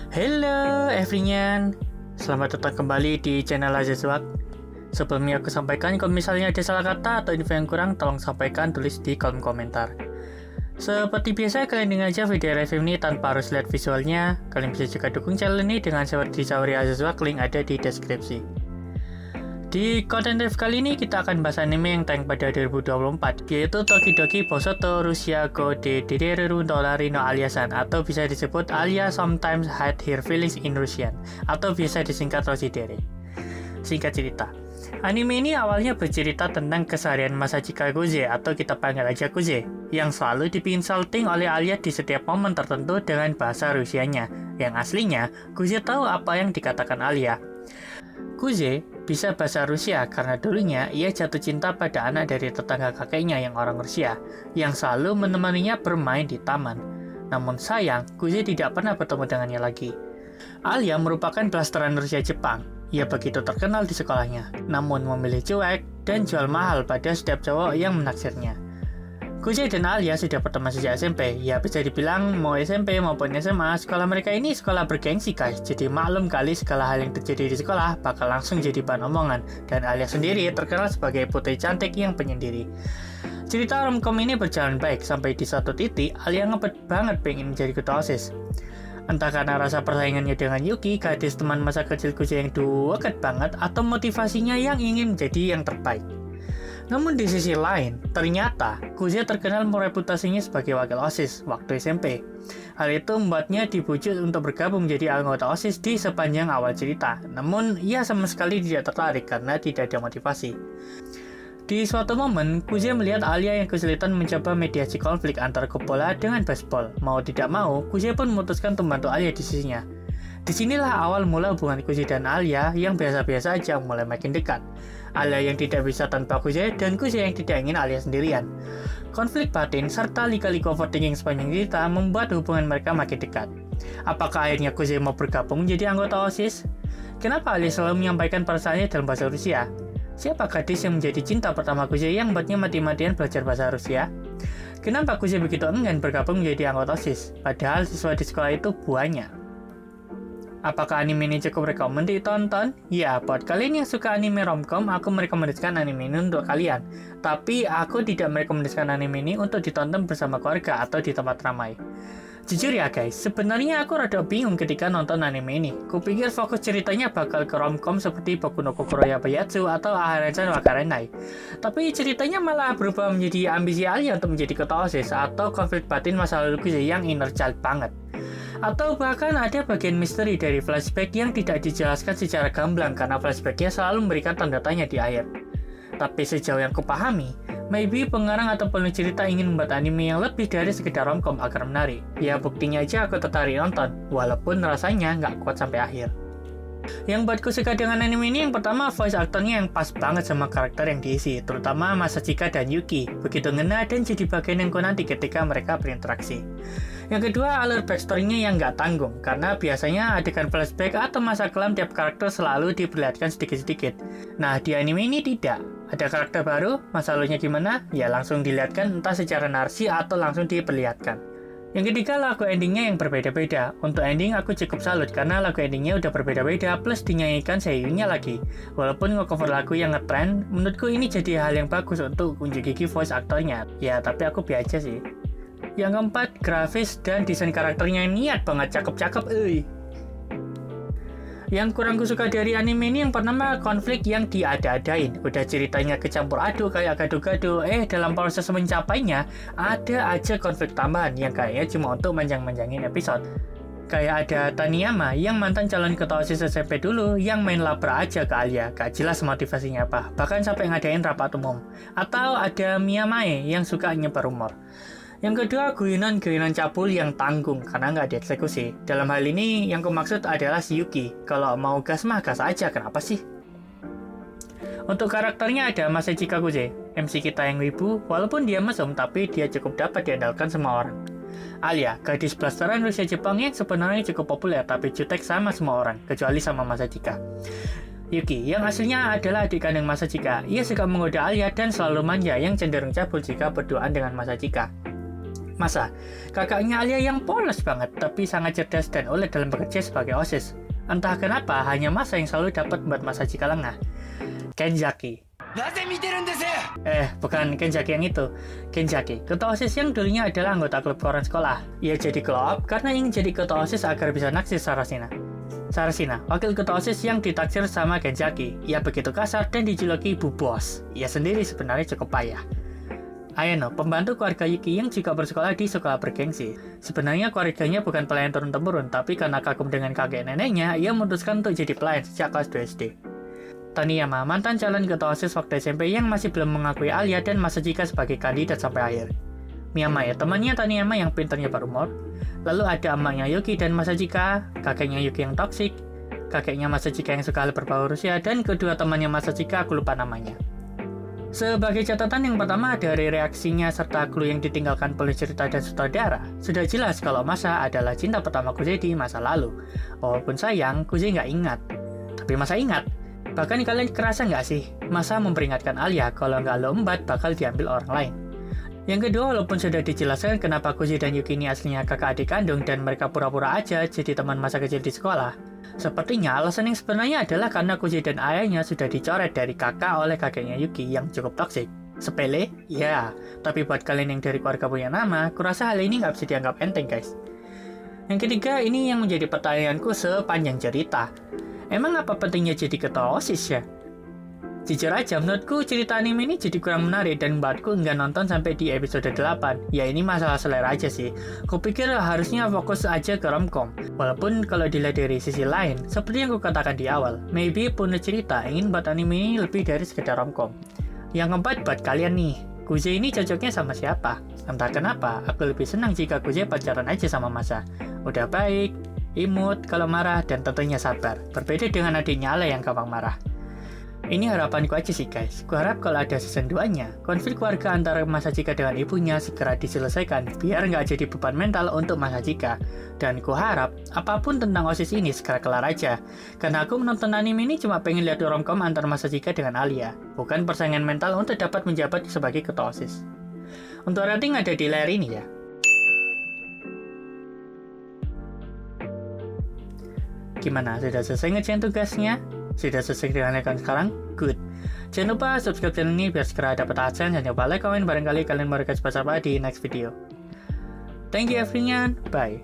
Hello everyone, selamat datang kembali di channel Azizwak. Sebelumnya aku sampaikan kalau misalnya ada salah kata atau info yang kurang, tolong sampaikan tulis di kolom komentar. Seperti biasa, kalian dengar aja video review ini tanpa harus lihat visualnya. Kalian bisa juga dukung channel ini dengan seperti Sauri Azizwak, link ada di deskripsi. Di konten review kali ini kita akan bahas anime yang tayang pada 2024, yaitu Tokidoki Bosoto Russia Go de Dereru Dolari no Aliasan, atau bisa disebut Alia Sometimes Hide Her Feelings in Russian, atau biasa disingkat Roshidere. Singkat cerita, anime ini awalnya bercerita tentang keseharian Masachika Guze, atau kita panggil aja Guze, yang selalu dipinsalting oleh Alia di setiap momen tertentu dengan bahasa Rusianya, yang aslinya Guze tahu apa yang dikatakan Alia. Guze bisa bahasa Rusia karena dulunya ia jatuh cinta pada anak dari tetangga kakeknya yang orang Rusia, yang selalu menemaninya bermain di taman. Namun sayang, Guze tidak pernah bertemu dengannya lagi. Alia merupakan blasteran Rusia Jepang. Ia begitu terkenal di sekolahnya, namun memilih cuek dan jual mahal pada setiap cowok yang menaksirnya. Guze dan Alia sudah berteman sejak SMP. Ya bisa dibilang mau SMP maupun SMA, sekolah mereka ini sekolah bergengsi guys. Jadi maklum kali segala hal yang terjadi di sekolah bakal langsung jadi bahan omongan. Dan Alia sendiri terkenal sebagai putri cantik yang penyendiri. Cerita romcom ini berjalan baik sampai di satu titik Alia ngebet banget pengen menjadi ketua OSIS. Entah karena rasa persaingannya dengan Yuki, gadis teman masa kecil Guze yang deket banget, atau motivasinya yang ingin menjadi yang terbaik. Namun di sisi lain, ternyata Guze terkenal reputasinya sebagai wakil OSIS waktu SMP. Hal itu membuatnya dibujuk untuk bergabung menjadi anggota OSIS di sepanjang awal cerita. Namun, ia sama sekali tidak tertarik karena tidak ada motivasi. Di suatu momen, Guze melihat Alia yang kesulitan mencoba mediasi konflik antara bola dengan baseball. Mau tidak mau, Guze pun memutuskan untuk membantu Alia di sisinya. Disinilah awal mula hubungan Guze dan Alia yang biasa-biasa aja mulai makin dekat. Alia yang tidak bisa tanpa Guze, dan Guze yang tidak ingin Alia sendirian. Konflik batin serta lika-liku overthinking sepanjang cerita membuat hubungan mereka makin dekat. Apakah akhirnya Guze mau bergabung menjadi anggota OSIS? Kenapa Alia selalu menyampaikan perasaannya dalam bahasa Rusia? Siapa gadis yang menjadi cinta pertama Guze yang membuatnya mati-matian belajar bahasa Rusia? Kenapa Guze begitu enggan bergabung menjadi anggota OSIS? Padahal siswa di sekolah itu banyak. Apakah anime ini cukup rekomend ditonton? Ya, buat kalian yang suka anime romcom, aku merekomendasikan anime ini untuk kalian. Tapi aku tidak merekomendasikan anime ini untuk ditonton bersama keluarga atau di tempat ramai. Jujur ya guys, sebenarnya aku rada bingung ketika nonton anime ini. Kupikir fokus ceritanya bakal ke romcom seperti Boku no Kokoro Yabayatsu atau Aharen-san wa Karenai. Tapi ceritanya malah berubah menjadi ambisi Alia untuk menjadi ketua OSIS atau konflik batin masa lalu Guze yang inner child banget. Atau bahkan ada bagian misteri dari flashback yang tidak dijelaskan secara gamblang karena flashbacknya selalu memberikan tanda tanya di akhir. Tapi sejauh yang kupahami, maybe pengarang atau penulis cerita ingin membuat anime yang lebih dari sekedar romcom agar menarik. Ya buktinya aja aku tertarik nonton, walaupun rasanya nggak kuat sampai akhir. Yang buatku suka dengan anime ini yang pertama voice actornya yang pas banget sama karakter yang diisi, terutama Masachika dan Yuki, begitu ngena dan jadi bagian yang ku nanti ketika mereka berinteraksi. Yang kedua, alur backstory-nya yang nggak tanggung, karena biasanya adegan flashback atau masa kelam tiap karakter selalu diperlihatkan sedikit-sedikit. Nah, di anime ini tidak. Ada karakter baru, masa lalunya gimana? Ya langsung dilihatkan entah secara narasi atau langsung diperlihatkan. Yang ketiga, lagu endingnya yang berbeda-beda. Untuk ending aku cukup salut karena lagu endingnya udah berbeda-beda plus dinyanyikan seiyunya lagi. Walaupun nge-cover lagu yang ngetrend, menurutku ini jadi hal yang bagus untuk unjuk gigi voice aktornya. Ya tapi aku biasa sih. Yang keempat, grafis dan desain karakternya niat banget, cakep-cakep Yang kurang kusuka dari anime ini yang pertama konflik yang diada-adain. Udah ceritanya kecampur aduk kayak gado-gado, dalam proses mencapainya ada aja konflik tambahan yang kayaknya cuma untuk manjang-manjangin episode. Kayak ada Taniyama yang mantan calon ketua OSIS SMP dulu yang main labrak aja ke Alia, gak jelas motivasinya apa, bahkan sampai ngadain rapat umum. Atau ada Miyamae yang suka nyebar rumor. Yang kedua, guyonan-guyonan cabul yang tanggung karena nggak dieksekusi. Dalam hal ini, yang kumaksud adalah si Yuki. Kalau mau gas mah gas aja, kenapa sih? Untuk karakternya ada Masachika Guze, MC kita yang wibu, walaupun dia mesum, tapi dia cukup dapat diandalkan semua orang. Alia, gadis blasteran Rusia Jepang yang sebenarnya cukup populer, tapi jutek sama semua orang, kecuali sama Masachika. Yuki, yang aslinya adalah adik kandung Masachika. Ia suka menggoda Alia dan selalu manja yang cenderung cabul jika berduaan dengan Masachika. Masa? Kakaknya Alia yang polos banget, tapi sangat cerdas dan ulet dalam bekerja sebagai OSIS. Entah kenapa, hanya Masa yang selalu dapat membuat Masachi lengah. Kenjaki. Bukan Kenjaki yang itu. Kenjaki, ketua OSIS yang dulunya adalah anggota klub koran sekolah. Ia jadi klub karena ingin jadi ketua OSIS agar bisa naksir Sarashina, wakil ketua OSIS yang ditaksir sama Kenjaki. Ia begitu kasar dan dijuluki Bu Bos. Ia sendiri sebenarnya cukup payah. Ayano, pembantu keluarga Yuki yang juga bersekolah di sekolah bergengsi. Sebenarnya keluarganya bukan pelayan turun-temurun, tapi karena kagum dengan kakek neneknya, ia memutuskan untuk jadi pelayan sejak kelas 2 SD. Taniyama, mantan calon ketua OSIS waktu SMP yang masih belum mengakui Alia dan Masachika sebagai kandidat sampai akhir. Miyamaya, temannya Taniyama yang pintarnya berumur. Lalu ada emaknya Yuki dan Masachika, kakeknya Yuki yang toksik, kakeknya Masachika yang suka hal berbau Rusia, dan kedua temannya Masachika, aku lupa namanya. Sebagai catatan yang pertama dari reaksinya serta clue yang ditinggalkan penulis cerita dan sutradara, sudah jelas kalau Masa adalah cinta pertama Kuze di masa lalu. Walaupun sayang, Kuze nggak ingat. Tapi Masa ingat. Bahkan kalian kerasa nggak sih, Masa memperingatkan Alia kalau nggak lombat bakal diambil orang lain. Yang kedua, walaupun sudah dijelaskan kenapa Kuze dan Yuki ini aslinya kakak adik kandung dan mereka pura-pura aja jadi teman masa kecil di sekolah, sepertinya alasan yang sebenarnya adalah karena Kuze dan ayahnya sudah dicoret dari kakak oleh kakeknya Yuki yang cukup toksik. Sepele? Ya, tapi buat kalian yang dari keluarga punya nama, kurasa hal ini nggak bisa dianggap enteng guys. Yang ketiga, ini yang menjadi pertanyaanku sepanjang cerita. Emang apa pentingnya jadi ketua OSIS ya? Jujur aja, menurutku cerita anime ini jadi kurang menarik dan membuatku nggak nonton sampai di episode 8. Ya ini masalah selera aja sih. Kupikir harusnya fokus aja ke romcom. Walaupun kalau dilihat dari sisi lain, seperti yang kukatakan di awal, maybe penulis cerita ingin buat anime ini lebih dari sekedar romcom. Yang keempat buat kalian nih, Kuze ini cocoknya sama siapa? Entah kenapa, aku lebih senang jika Kuze pacaran aja sama Masa. Udah baik, imut kalau marah, dan tentunya sabar. Berbeda dengan adiknya Alia yang gampang marah. Ini harapanku aja sih guys. Kuharap kalau ada season 2-nya, konflik keluarga antara Masachika dengan ibunya segera diselesaikan biar nggak jadi beban mental untuk Masachika. Dan kuharap apapun tentang OSIS ini segera kelar aja. Karena aku menonton anime ini cuma pengen lihat romcom antara Masachika dengan Alia, bukan persaingan mental untuk dapat menjabat sebagai ketua OSIS. Untuk rating ada di layar ini ya. Gimana? Sudah selesai ngerjain tugasnya? Sudah selesai dengan like sekarang? Good. Jangan lupa subscribe channel ini biar segera dapat AdSense dan coba like, komen barangkali kalian mau request apa di next video. Thank you everyone. Bye.